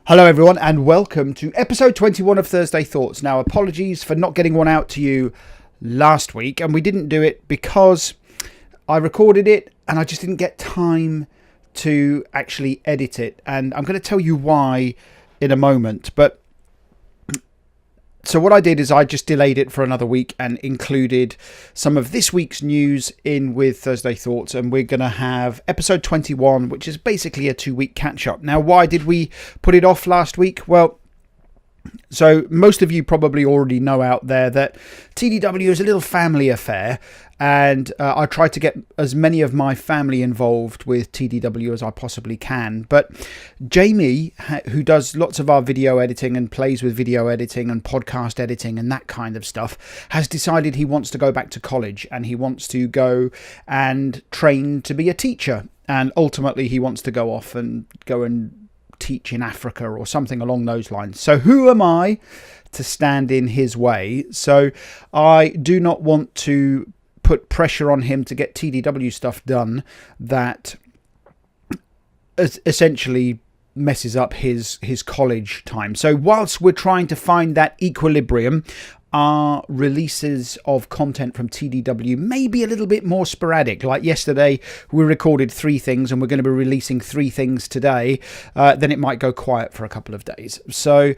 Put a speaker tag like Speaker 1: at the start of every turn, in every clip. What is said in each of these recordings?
Speaker 1: Hello everyone and welcome to episode 21 of Thursday Thoughts. Now apologies for not getting one out to you last week, and we didn't do it because I recorded it and I just didn't get time to actually edit it, and I'm going to tell you why in a moment. But so what I did is I just delayed it for another week and included some of this week's news in with Thursday Thoughts, and we're going to have episode 21, which is basically a 2-week catch-up. Now, why did we put it off last week? Well, so most of you probably already know out there that TDW is a little family affair, and I try to get as many of my family involved with TDW as I possibly can. But Jamie, who does lots of our video editing and plays with video editing and podcast editing and that kind of stuff, has decided he wants to go back to college and he wants to go and train to be a teacher. And ultimately he wants to go off and teach in Africa or something along those lines. So who am I to stand in his way? So I do not want to put pressure on him to get TDW stuff done that essentially messes up his college time. So whilst we're trying to find that equilibrium, our releases of content from TDW may be a little bit more sporadic. Like yesterday, we recorded 3 things and we're going to be releasing 3 things today. Then it might go quiet for a couple of days. So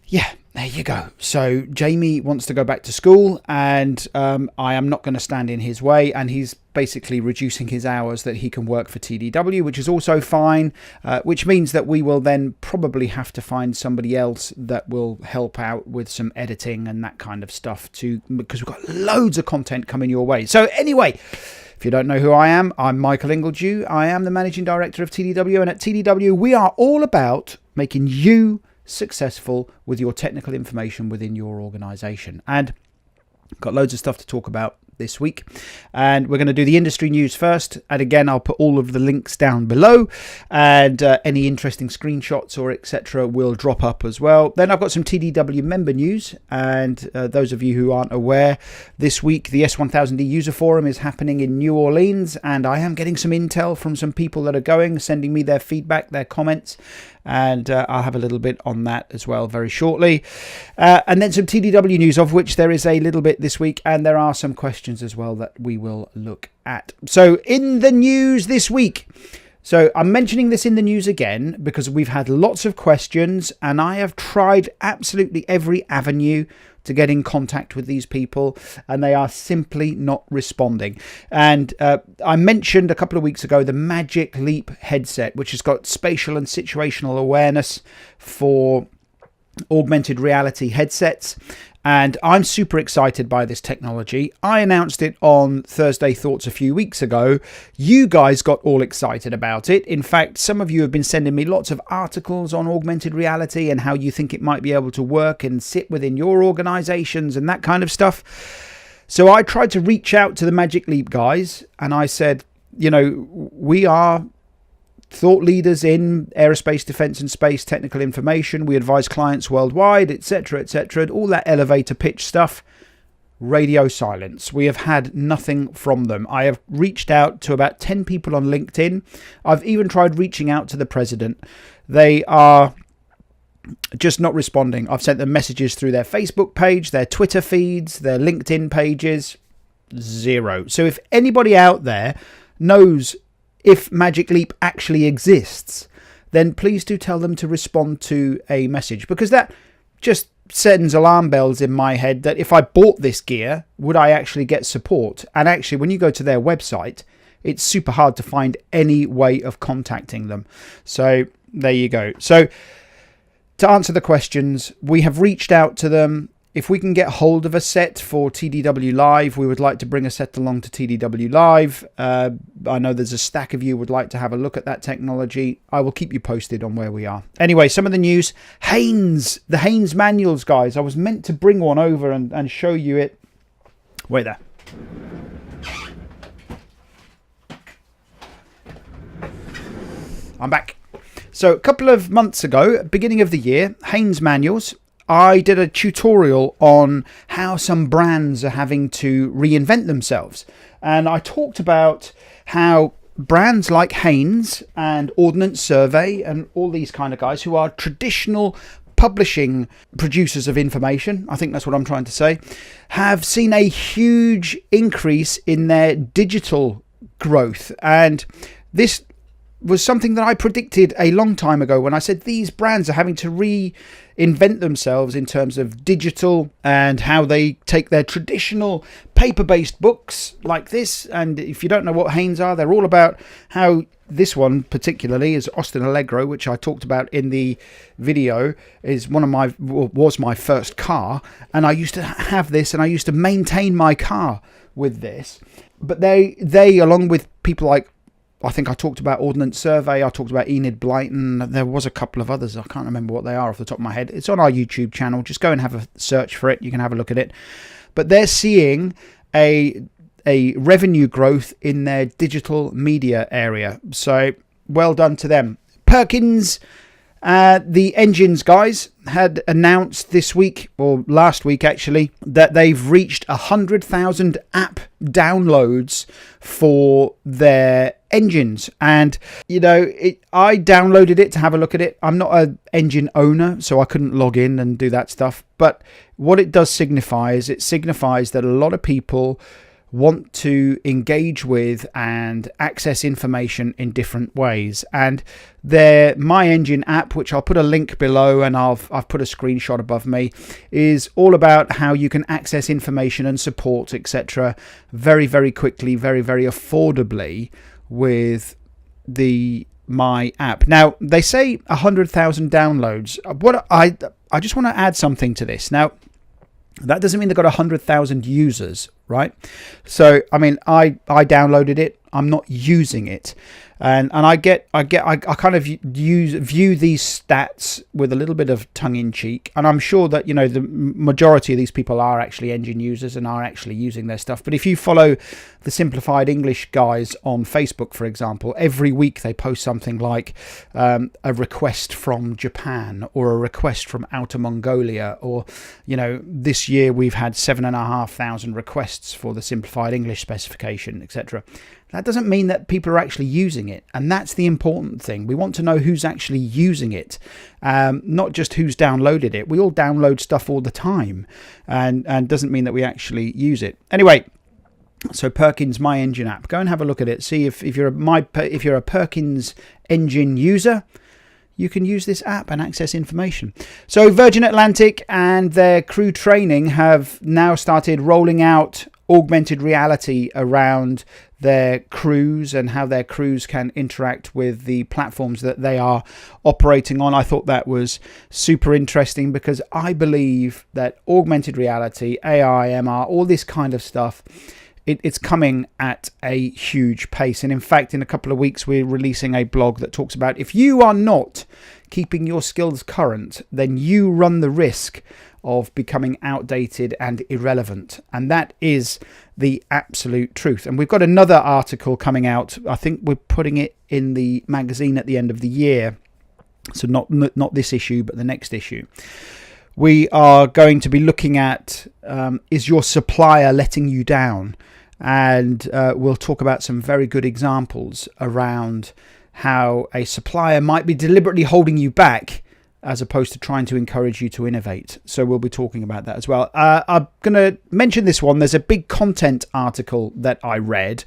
Speaker 1: yeah, there you go. So Jamie wants to go back to school, and I am not going to stand in his way, and he's basically reducing his hours that he can work for TDW, which is also fine, which means that we will then probably have to find somebody else that will help out with some editing and that kind of stuff too, because we've got loads of content coming your way. So anyway, if you don't know who I am, I'm Michael Ingledew. I am the Managing Director of TDW, and at TDW we are all about making you successful with your technical information within your organization. And got loads of stuff to talk about this week, and we're going to do the industry news first, and again I'll put all of the links down below, and any interesting screenshots or etc will drop up as well. Then I've got some TDW member news, and those of you who aren't aware, this week the S1000D user forum is happening in New Orleans, and I am getting some intel from some people that are going, sending me their feedback, their comments, and I'll have a little bit on that as well very shortly. And then some TDW news, of which there is a little bit this week, and there are some questions as well that we will look at. So in the news this week, so I'm mentioning this in the news again because we've had lots of questions, and I have tried absolutely every avenue to get in contact with these people, and they are simply not responding. And I mentioned a couple of weeks ago the Magic Leap headset, which has got spatial and situational awareness for augmented reality headsets, and I'm super excited by this technology. I announced it on Thursday Thoughts a few weeks ago. You guys got all excited about it. In fact, some of you have been sending me lots of articles on augmented reality and how you think it might be able to work and sit within your organizations and that kind of stuff. So I tried to reach out to the Magic Leap guys, and I said, you know, we are thought leaders in aerospace, defense and space technical information. We advise clients worldwide, etc., all that elevator pitch stuff. Radio silence. We have had nothing from them. I have reached out to about 10 people on LinkedIn. I've even tried reaching out to the president. They are just not responding. I've sent them messages through their Facebook page, their Twitter feeds, their LinkedIn pages. 0. So if anybody out there knows if Magic Leap actually exists, then please do tell them to respond to a message, because that just sends alarm bells in my head that if I bought this gear, would I actually get support? And actually, when you go to their website, it's super hard to find any way of contacting them. So there you go. So to answer the questions, we have reached out to them. If we can get hold of a set for TDW-Live, we would like to bring a set along to TDW-Live. I know there's a stack of you would like to have a look at that technology. I will keep you posted on where we are. Anyway, some of the news. The Haynes manuals, guys. I was meant to bring one over and show you it. Wait there. I'm back. So a couple of months ago, beginning of the year, Haynes manuals, I did a tutorial on how some brands are having to reinvent themselves. And I talked about how brands like Haynes and Ordnance Survey and all these kind of guys who are traditional publishing producers of information, I think that's what I'm trying to say, have seen a huge increase in their digital growth. And this was something that I predicted a long time ago when I said these brands are having to reinvent themselves in terms of digital and how they take their traditional paper-based books like this. And if you don't know what Haynes are, they're all about how this one particularly is Austin Allegro, which I talked about in the video, was my first car. And I used to have this and I used to maintain my car with this. But they along with people like, I think I talked about Ordnance Survey, I talked about Enid Blyton, there was a couple of others, I can't remember what they are off the top of my head. It's on our YouTube channel, just go and have a search for it, you can have a look at it. But they're seeing a revenue growth in their digital media area, so well done to them. Perkins, the engines guys, had announced this week, or last week actually, that they've reached 100,000 app downloads for their engines. And I downloaded it to have a look at it. I'm not an engine owner, so I couldn't log in and do that stuff, but what it does signify is it signifies that a lot of people want to engage with and access information in different ways. And their My Engine app, which I'll put a link below and I've put a screenshot above me, is all about how you can access information and support, etc. very, very quickly, very, very affordably with the My app. Now, they say 100,000 downloads. What I just want to add something to this. Now, that doesn't mean they've got 100,000 users, right? So, I mean, I downloaded it. I'm not using it. And I kind of view these stats with a little bit of tongue in cheek. And I'm sure that, the majority of these people are actually engine users and are actually using their stuff. But if you follow the Simplified English guys on Facebook, for example, every week they post something like a request from Japan or a request from Outer Mongolia, or, this year we've had 7,500 requests for the Simplified English specification, etc. That doesn't mean that people are actually using it. And that's the important thing. We want to know who's actually using it, not just who's downloaded it. We all download stuff all the time, and doesn't mean that we actually use it. Anyway, so Perkins My Engine app. Go and have a look at it. See if you're a Perkins engine user, you can use this app and access information. So Virgin Atlantic and their crew training have now started rolling out augmented reality around their crews and how their crews can interact with the platforms that they are operating on. I thought that was super interesting because I believe that augmented reality, AI, MR, all this kind of stuff, it's coming at a huge pace. And in fact, in a couple of weeks, we're releasing a blog that talks about if you are not keeping your skills current, then you run the risk of becoming outdated and irrelevant. And that is the absolute truth. And we've got another article coming out. I think we're putting it in the magazine at the end of the year. So not this issue, but the next issue. We are going to be looking at, is your supplier letting you down? And we'll talk about some very good examples around how a supplier might be deliberately holding you back as opposed to trying to encourage you to innovate. So we'll be talking about that as well. I'm going to mention this one. There's a big content article that I read,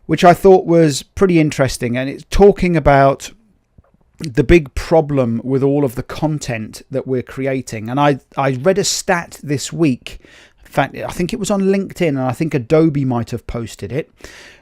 Speaker 1: which I thought was pretty interesting. And it's talking about the big problem with all of the content that we're creating. And I read a stat this week. In fact, I think it was on LinkedIn, and I think Adobe might have posted it.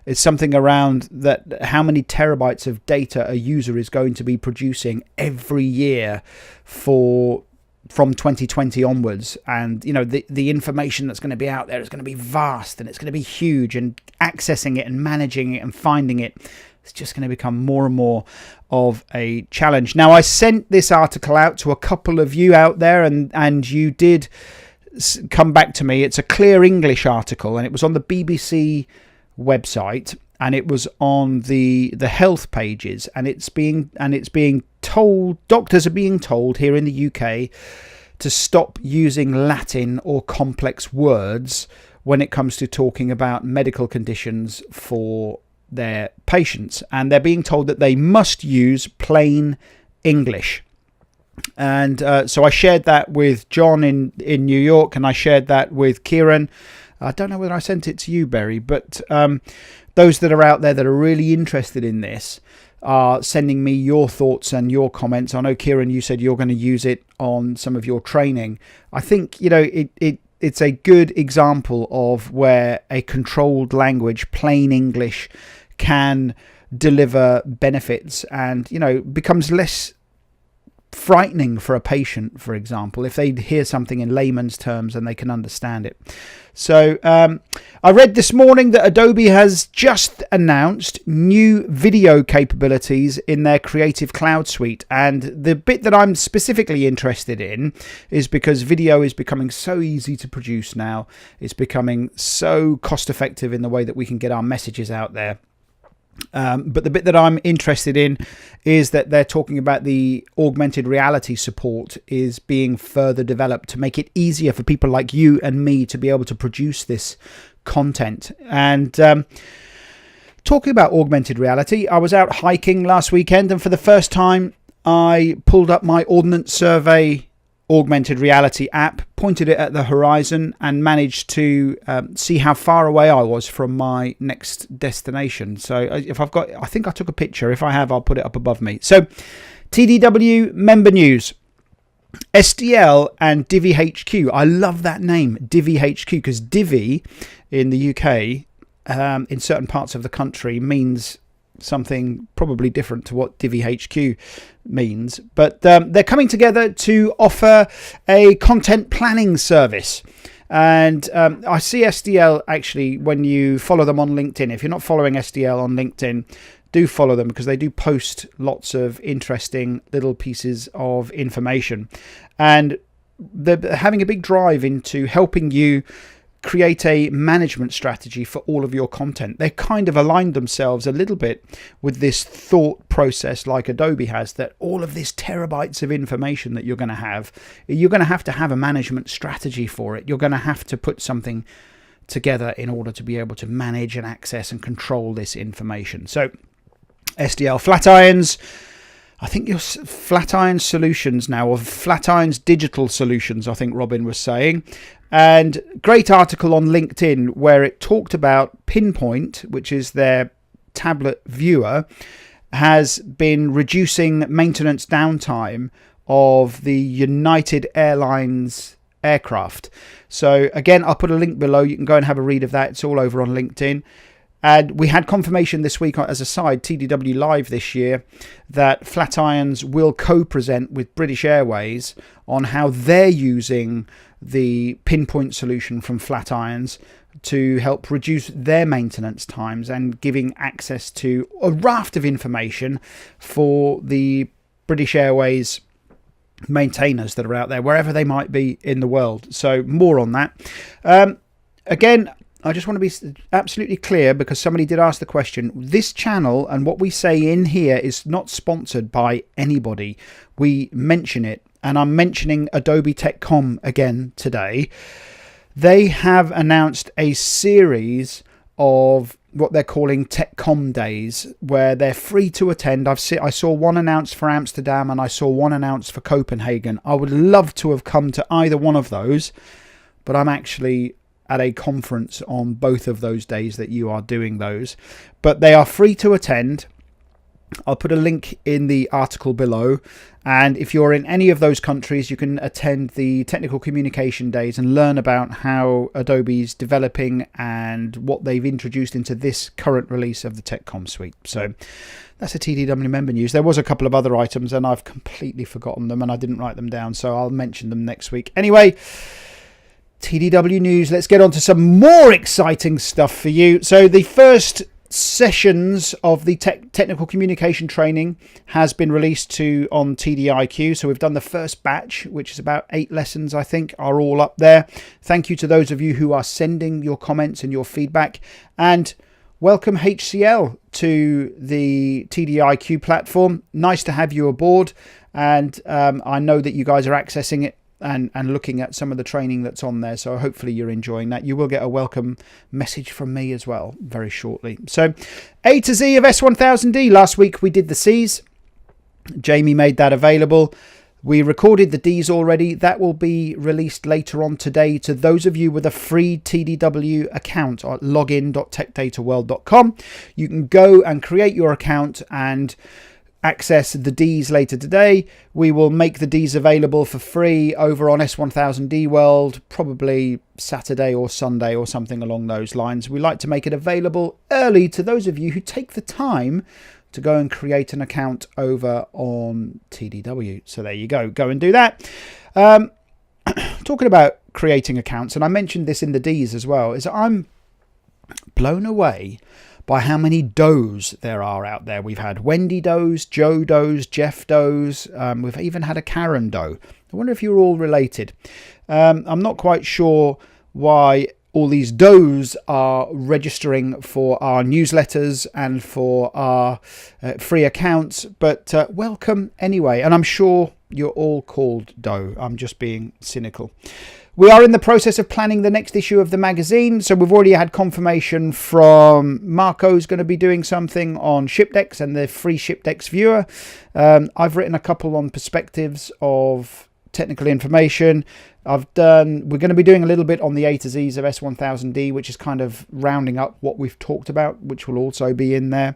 Speaker 1: It's something around that how many terabytes of data a user is going to be producing every year from 2020 onwards. And, the information that's going to be out there is going to be vast, and it's going to be huge, and accessing it and managing it and finding it, it's just going to become more and more of a challenge. Now, I sent this article out to a couple of you out there, and you did come back to me. It's a clear English article, and it was on the BBC website, and it was on the health pages, and it's being told, doctors are being told here in the UK to stop using Latin or complex words when it comes to talking about medical conditions for their patients, and they're being told that they must use plain English. And so I shared that with John in New York, and I shared that with Kieran. I don't know whether I sent it to you, Barry, but those that are out there that are really interested in this are sending me your thoughts and your comments. I know, Kieran, you said you're going to use it on some of your training. I think, you know, it's a good example of where a controlled language, plain English, can deliver benefits and, you know, becomes less frightening for a patient, for example, if they hear something in layman's terms and they can understand it. So I read this morning that Adobe has just announced new video capabilities in their Creative Cloud suite. And the bit that I'm specifically interested in is because video is becoming so easy to produce now. It's becoming so cost effective in the way that we can get our messages out there. But the bit that I'm interested in is that they're talking about the augmented reality support is being further developed to make it easier for people like you and me to be able to produce this content. And talking about augmented reality, I was out hiking last weekend, and for the first time I pulled up my Ordnance Survey augmented reality app, pointed it at the horizon, and managed to see how far away I was from my next destination. So if I've got, I think I took a picture. If I have, I'll put it up above me. So TDW member news. SDL and Divi HQ. I love that name, Divi HQ, because Divi in the UK, in certain parts of the country, means something probably different to what Divi HQ means, but they're coming together to offer a content planning service. And I see SDL, actually, when you follow them on LinkedIn. If you're not following SDL on LinkedIn, do follow them, because they do post lots of interesting little pieces of information, and they're having a big drive into helping you create a management strategy for all of your content. They kind of aligned themselves a little bit with this thought process like Adobe has, that all of this terabytes of information that you're going to have a management strategy for it. You're going to have to put something together in order to be able to manage and access and control this information. So SDL Flatirons, I think your Flatiron Solutions now, or Flatirons Digital Solutions, I think Robin was saying. And great article on LinkedIn where it talked about Pinpoint, which is their tablet viewer, has been reducing maintenance downtime of the United Airlines aircraft. So again, I'll put a link below. You can go and have a read of that. It's all over on LinkedIn. And we had confirmation this week, as a side, TDW-Live this year, that Flatirons will co-present with British Airways on how they're using the Pinpoint solution from Flatirons to help reduce their maintenance times and giving access to a raft of information for the British Airways maintainers that are out there, wherever they might be in the world. So more on that. Again, I just want to be absolutely clear, because somebody did ask the question. This channel and what we say in here is not sponsored by anybody. We mention it, and I'm mentioning Adobe TechCom again today. They have announced a series of what they're calling TechCom days, where they're free to attend. I saw one announced for Amsterdam, and I saw one announced for Copenhagen. I would love to have come to either one of those, but I'm actually at a conference on both of those days that you are doing those. But they are free to attend. I'll put a link in the article below, and if you're in any of those countries, you can attend the technical communication days and learn about how Adobe's developing and what they've introduced into this current release of the TechCom suite. So that's a TDW member news. There was a couple of other items and I've completely forgotten them, and I didn't write them down, so I'll mention them next week. Anyway, TDW news. Let's get on to some more exciting stuff for you. So the first sessions of the technical communication training has been released on TDIQ. So we've done the first batch, which is about 8 lessons, I think, are all up there. Thank you to those of you who are sending your comments and your feedback, and welcome HCL to the TDIQ platform. Nice to have you aboard, and I know that you guys are accessing it and looking at some of the training that's on there. So hopefully you're enjoying that. You will get a welcome message from me as well very shortly. So A to Z of S1000D. Last week we did the C's. Jamie made that available. We recorded the D's already. That will be released later on today to those of you with a free TDW account at login.techdataworld.com. You can go and create your account and access the D's later today. We will make the D's available for free over on S1000D World, probably Saturday or Sunday or something along those lines. We like to make it available early to those of you who take the time to go and create an account over on TDW. So there you go. Go and do that. Talking about creating accounts, and I mentioned this in the D's as well, is I'm blown away by how many Does there are out there. We've had Wendy Does, Joe Does, Jeff Does. We've even had a Karen Doe. I wonder if you're all related. I'm not quite sure why all these Does are registering for our newsletters and for our free accounts, but welcome anyway. And I'm sure you're all called Doe. I'm just being cynical. We are in the process of planning the next issue of the magazine. So we've already had confirmation from Marco's going to be doing something on Shipdex and the free Shipdex viewer. I've written a couple on perspectives of technical information. We're going to be doing a little bit on the A to Z's of S1000D, which is kind of rounding up what we've talked about, which will also be in there.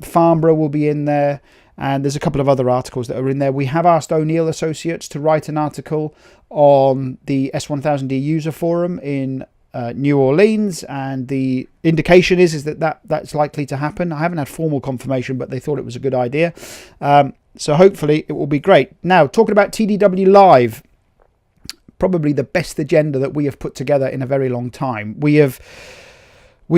Speaker 1: Farnborough will be in there. And there's a couple of other articles that are in there. We have asked O'Neill Associates to write an article on the S1000D user forum in New Orleans, and the indication is that's likely to happen. I haven't had formal confirmation, but they thought it was a good idea. So hopefully it will be great. Now, talking about TDW-Live, probably the best agenda that we have put together in a very long time. We've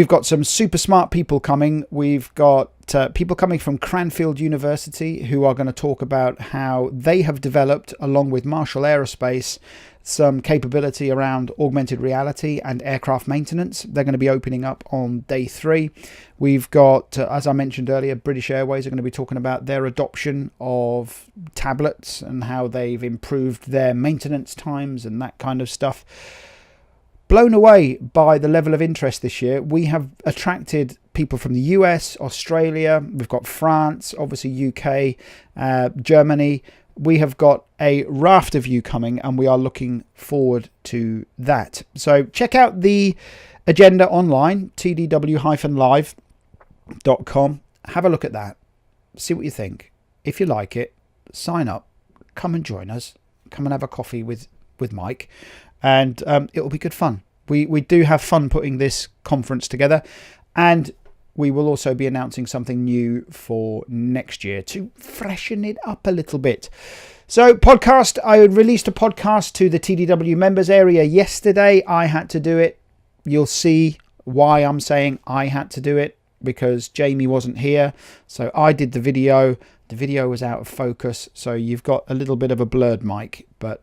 Speaker 1: got some super smart people coming. We've got people coming from Cranfield University who are going to talk about how they have developed, along with Marshall Aerospace, some capability around augmented reality and aircraft maintenance. They're going to be opening up on day 3. We've got, as I mentioned earlier, British Airways are going to be talking about their adoption of tablets and how they've improved their maintenance times and that kind of stuff. Blown away by the level of interest this year. We have attracted people from the US, Australia, we've got France, obviously UK, Germany. We have got a raft of you coming, and we are looking forward to that. So check out the agenda online, tdw-live.com. Have a look at that. See what you think. If you like it, sign up. Come and join us. Come and have a coffee with Mike. And it will be good fun. We do have fun putting this conference together, and we will also be announcing something new for next year to freshen it up a little bit. So podcast, I released a podcast to the TDW members area yesterday. I had to do it. You'll see why I'm saying I had to do it, because Jamie wasn't here. So I did the video. The video was out of focus, so you've got a little bit of a blurred mic, but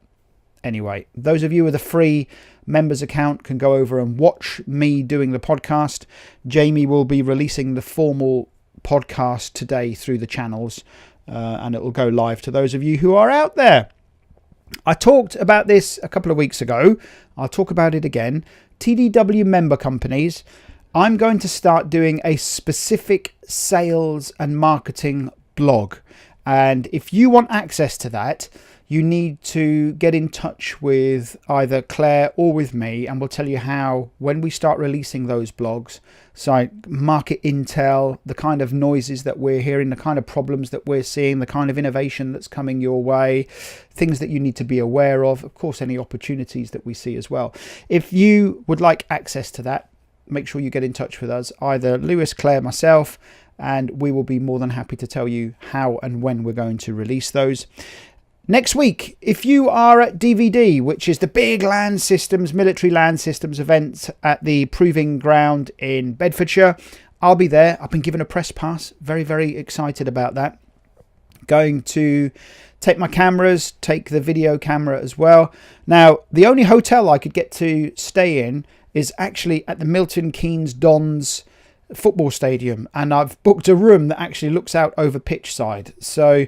Speaker 1: anyway, those of you with a free members account can go over and watch me doing the podcast. Jamie will be releasing the formal podcast today through the channels, and it will go live to those of you who are out there. I talked about this a couple of weeks ago. I'll talk about it again. TDW member companies, I'm going to start doing a specific sales and marketing blog. And if you want access to that, you need to get in touch with either Claire or with me, and we'll tell you how, when we start releasing those blogs, so market intel, the kind of noises that we're hearing, the kind of problems that we're seeing, the kind of innovation that's coming your way, things that you need to be aware of course, any opportunities that we see as well. If you would like access to that, make sure you get in touch with us, either Lewis, Claire, myself, and we will be more than happy to tell you how and when we're going to release those. Next week, if you are at DVD, which is the big land systems, military land systems event at the Proving Ground in Bedfordshire, I'll be there. I've been given a press pass. Very, very excited about that. Going to take my cameras, take the video camera as well. Now, the only hotel I could get to stay in is actually at the Milton Keynes Dons football stadium, and I've booked a room that actually looks out over pitch side. So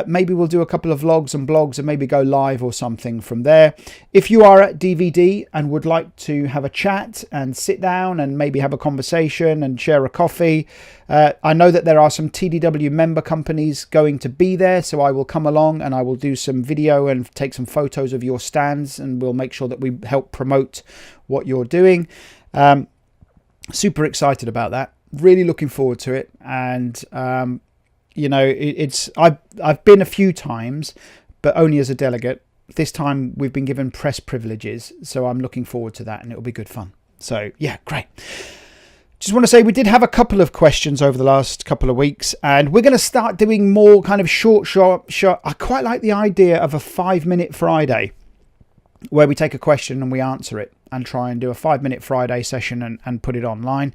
Speaker 1: maybe we'll do a couple of vlogs and blogs and maybe go live or something from there. If you are at DVD and would like to have a chat and sit down and maybe have a conversation and share a coffee, I know that there are some TDW member companies going to be there, so I will come along and I will do some video and take some photos of your stands, and we'll make sure that we help promote what you're doing. Super excited about that, really looking forward to it. And you know, I've been a few times, but only as a delegate. This time we've been given press privileges, so I'm looking forward to that, and it'll be good fun. So yeah, great. Just want to say we did have a couple of questions over the last couple of weeks, and we're going to start doing more kind of short. I quite like the idea of a 5-minute Friday where we take a question and we answer it, and try and do a 5-minute Friday session and put it online.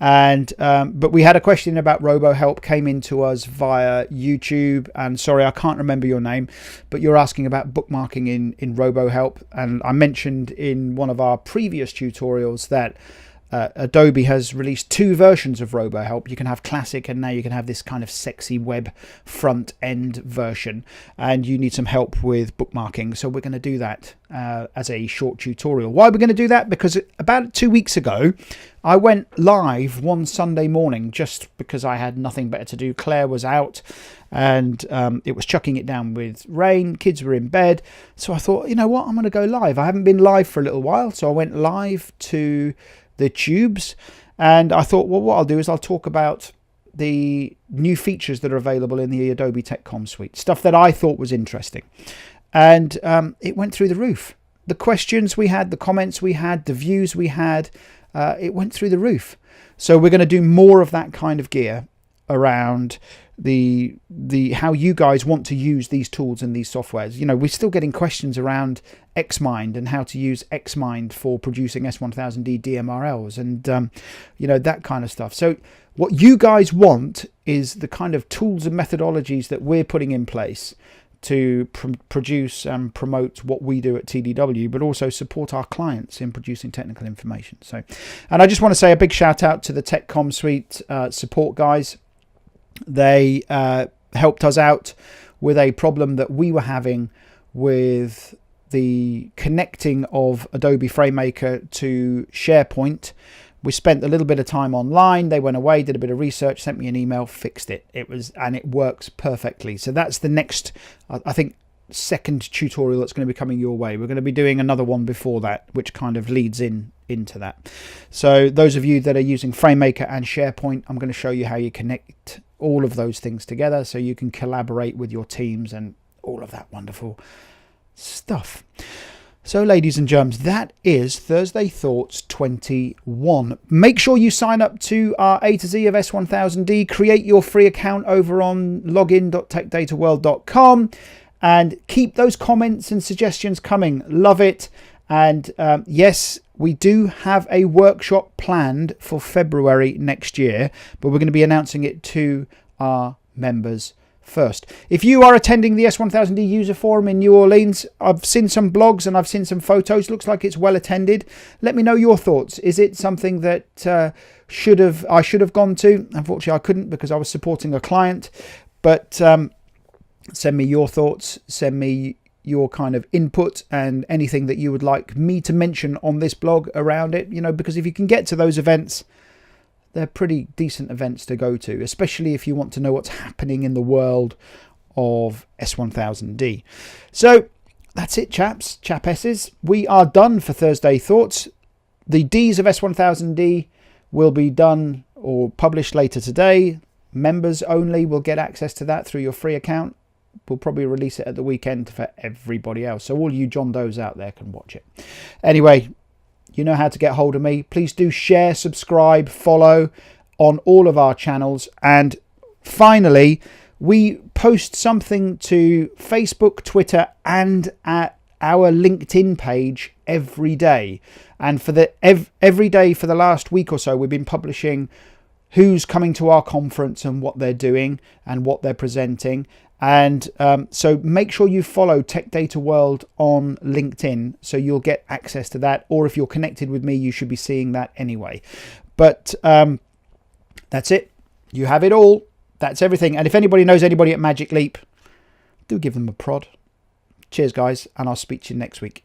Speaker 1: And but we had a question about RoboHelp came into us via YouTube, and sorry, I can't remember your name, but you're asking about bookmarking in RoboHelp. And I mentioned in one of our previous tutorials that Adobe has released 2 versions of RoboHelp. You can have classic, and now you can have this kind of sexy web front end version, and you need some help with bookmarking. So we're going to do that as a short tutorial. Why are we going to do that? Because about 2 weeks ago, I went live one Sunday morning just because I had nothing better to do. Claire was out, and it was chucking it down with rain. Kids were in bed. So I thought, you know what, I'm going to go live. I haven't been live for a little while. So I went live to the tubes, and I thought, well, what I'll do is I'll talk about the new features that are available in the Adobe TechCom suite, stuff that I thought was interesting. And it went through the roof. The questions we had, the comments we had, the views we had, it went through the roof. So we're going to do more of that kind of gear around the how you guys want to use these tools and these softwares. You know, we're still getting questions around Xmind and how to use Xmind for producing S1000D DMRLs and you know, that kind of stuff. So what you guys want is the kind of tools and methodologies that we're putting in place to produce and promote what we do at TDW, but also support our clients in producing technical information. So, and I just want to say a big shout out to the TechCom suite support guys. They helped us out with a problem that we were having with the connecting of Adobe FrameMaker to SharePoint. We spent a little bit of time online. They went away, did a bit of research, sent me an email, fixed it. And it works perfectly. So that's the next, I think, second tutorial that's going to be coming your way. We're going to be doing another one before that, which kind of leads into that. So those of you that are using FrameMaker and SharePoint, I'm going to show you how you connect all of those things together so you can collaborate with your teams and all of that wonderful stuff. So ladies and germs, that is Thursday Thoughts 21. Make sure you sign up to our A to Z of S1000D. Create your free account over on login.techdataworld.com and keep those comments and suggestions coming. Love it. And yes, we do have a workshop planned for February next year, but we're going to be announcing it to our members first. If you are attending the S1000D user forum in New Orleans, I've seen some blogs and I've seen some photos. Looks like it's well attended. Let me know your thoughts. Is it something that I should have gone to? Unfortunately, I couldn't because I was supporting a client. But send me your thoughts. Send me your kind of input and anything that you would like me to mention on this blog around it. You know, because if you can get to those events, they're pretty decent events to go to, especially if you want to know what's happening in the world of S1000D. So that's it, chaps, chapesses. We are done for Thursday Thoughts. The Ds of S1000D will be done or published later today. Members only will get access to that through your free account. We'll probably release it at the weekend for everybody else. So all you John Does out there can watch it. Anyway, you know how to get hold of me. Please do share, subscribe, follow on all of our channels. And finally, we post something to Facebook, Twitter, and at our LinkedIn page every day. And for every day for the last week or so, we've been publishing who's coming to our conference and what they're doing and what they're presenting. And so make sure you follow Tech Data World on LinkedIn so you'll get access to that. Or if you're connected with me, you should be seeing that anyway. But That's it. You have it all. That's everything. And if anybody knows anybody at Magic Leap, do give them a prod. Cheers, guys, and I'll speak to you next week.